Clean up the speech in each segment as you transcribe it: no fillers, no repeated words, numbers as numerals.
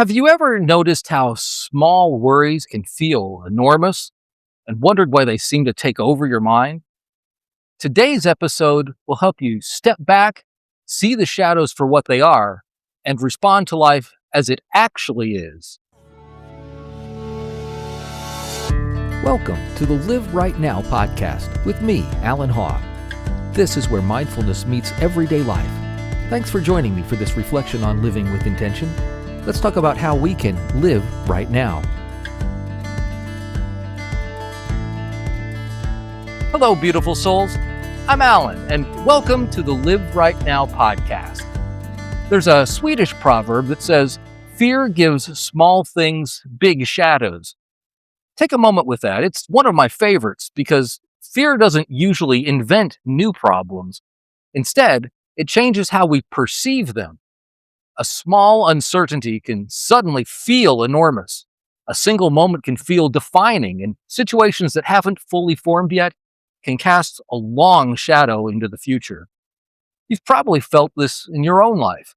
Have you ever noticed how small worries can feel enormous and wondered why they seem to take over your mind? Today's episode will help you step back, see the shadows for what they are, and respond to life as it actually is. Welcome to the Live Right Now podcast with me, Allan. This is where mindfulness meets everyday life. Thanks for joining me for this reflection on living with intention. Let's talk about how we can live right now. Hello, beautiful souls. I'm Allan, and welcome to the Live Right Now podcast. There's a Swedish proverb that says, "Fear gives small things big shadows." Take a moment with that. It's one of my favorites because fear doesn't usually invent new problems. Instead, it changes how we perceive them. A small uncertainty can suddenly feel enormous. A single moment can feel defining, and situations that haven't fully formed yet can cast a long shadow into the future. You've probably felt this in your own life.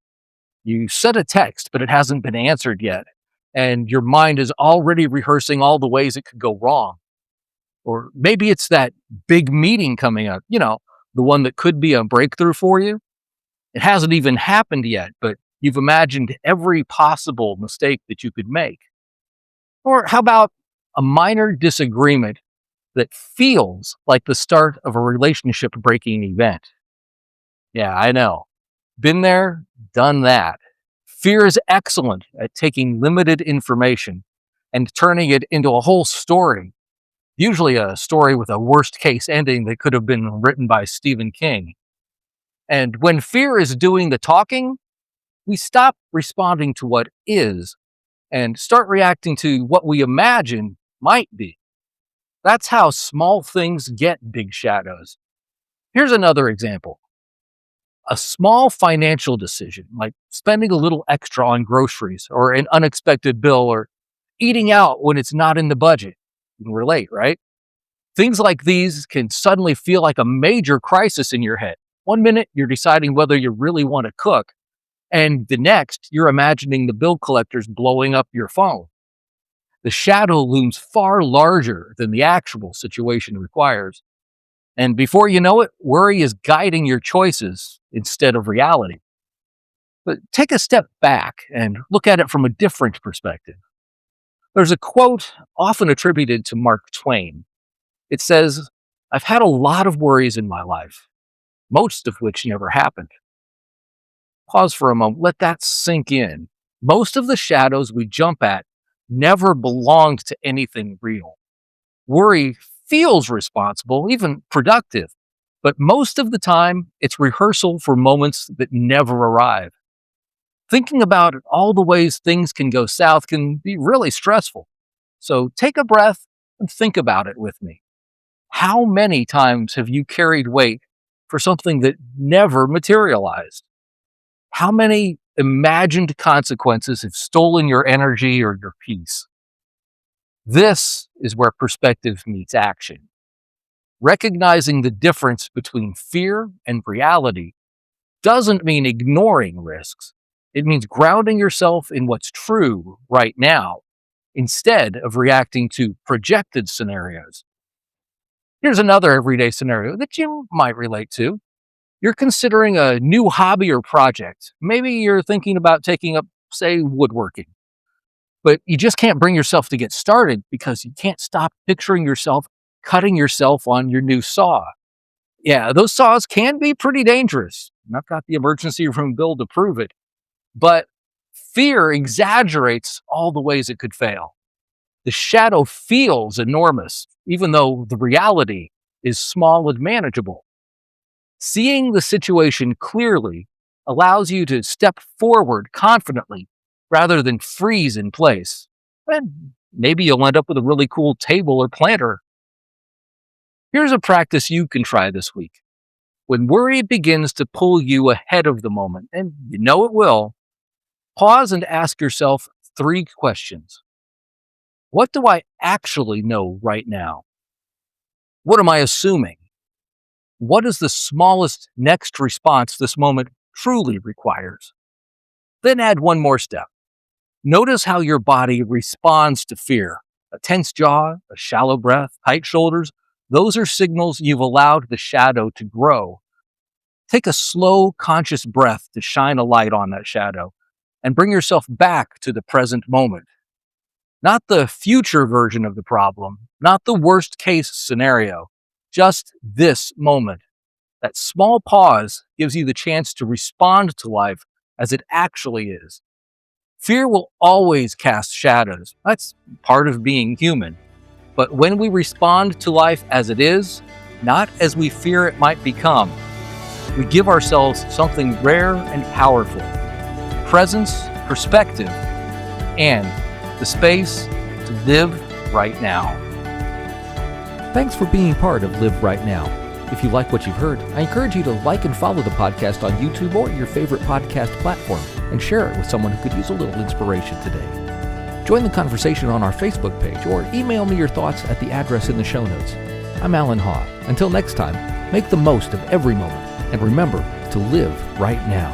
You sent a text, but it hasn't been answered yet, and your mind is already rehearsing all the ways it could go wrong. Or maybe it's that big meeting coming up, the one that could be a breakthrough for you. It hasn't even happened yet, but you've imagined every possible mistake that you could make. Or how about a minor disagreement that feels like the start of a relationship breaking event? Yeah, I know. Been there, done that. Fear is excellent at taking limited information and turning it into a whole story, usually a story with a worst case ending that could have been written by Stephen King. And when fear is doing the talking, we stop responding to what is and start reacting to what we imagine might be. That's how small things get big shadows. Here's another example. A small financial decision, like spending a little extra on groceries or an unexpected bill or eating out when it's not in the budget. You can relate, right? Things like these can suddenly feel like a major crisis in your head. One minute, you're deciding whether you really want to cook, and the next, you're imagining the bill collectors blowing up your phone. The shadow looms far larger than the actual situation requires. And before you know it, worry is guiding your choices instead of reality. But take a step back and look at it from a different perspective. There's a quote often attributed to Mark Twain. It says, "I've had a lot of worries in my life, most of which never happened." Pause for a moment. Let that sink in. Most of the shadows we jump at never belonged to anything real. Worry feels responsible, even productive, but most of the time, it's rehearsal for moments that never arrive. Thinking about all the ways things can go south can be really stressful. So take a breath and think about it with me. How many times have you carried weight for something that never materialized? How many imagined consequences have stolen your energy or your peace? This is where perspective meets action. Recognizing the difference between fear and reality doesn't mean ignoring risks. It means grounding yourself in what's true right now, instead of reacting to projected scenarios. Here's another everyday scenario that you might relate to. You're considering a new hobby or project. Maybe you're thinking about taking up, say, woodworking. But you just can't bring yourself to get started because you can't stop picturing yourself cutting yourself on your new saw. Yeah, those saws can be pretty dangerous. I've got the emergency room bill to prove it. But fear exaggerates all the ways it could fail. The shadow feels enormous, even though the reality is small and manageable. Seeing the situation clearly allows you to step forward confidently rather than freeze in place. And maybe you'll end up with a really cool table or planter. Here's a practice you can try this week. When worry begins to pull you ahead of the moment, and you know it will, pause and ask yourself 3 questions. What do I actually know right now? What am I assuming? What is the smallest next response this moment truly requires? Then add one more step. Notice how your body responds to fear. A tense jaw, a shallow breath, tight shoulders, those are signals you've allowed the shadow to grow. Take a slow, conscious breath to shine a light on that shadow and bring yourself back to the present moment. Not the future version of the problem, not the worst case scenario, just this moment. That small pause gives you the chance to respond to life as it actually is. Fear will always cast shadows. That's part of being human. But when we respond to life as it is, not as we fear it might become, we give ourselves something rare and powerful: presence, perspective, and the space to live right now. Thanks for being part of Live Right Now. If you like what you've heard, I encourage you to like and follow the podcast on YouTube or your favorite podcast platform and share it with someone who could use a little inspiration today. Join the conversation on our Facebook page or email me your thoughts at the address in the show notes. I'm Allan Haw. Until next time, make the most of every moment and remember to live right now.